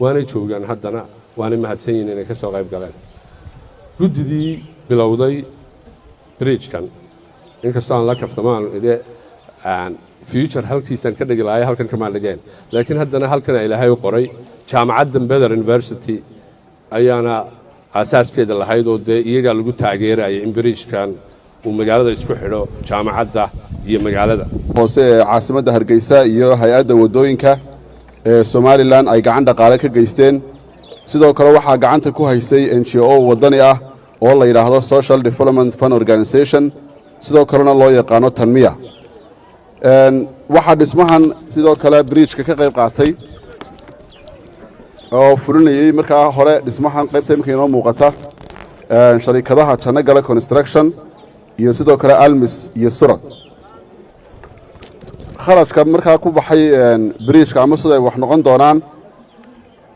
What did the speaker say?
waana joogan haddana waana mahadsan yihiin inay ka soo qayb galeen guddidii bilowday bridge-kan inkastoo aan la kaftamaan future halkiisan ka dhigi lahaay halkan kama dhigeen laakiin haddana halkan ilaahay u qoray jaamacadda Better University ayaana asaaskeeda lahayd oo iyaga lagu taageerayay in bridge-kan uu magaalada isku xidho jaamacadda iyo magaalada hoose ee caasimadda Hargeysa iyo hay'adda wadooyinka ee Somaliland ay gacan dhaqaale ka geysteen sidoo kale waxa gacanta ku haysay NGO wadani ah oo la yiraahdo Social Development Fund Organization sidoo kalena loo yaqaano Tanmiya waxa dhismahan sidoo kale bridge-ka ka qayb qaatay oo fulinayay markaa hore dhismahan qaybta imika inoo muuqata sharikadaha Janagala Construction iyo sidoo kale Almis iyo Surad kharashka markaa ku baxay bridge-ka ama sida ay wax noqon doonaan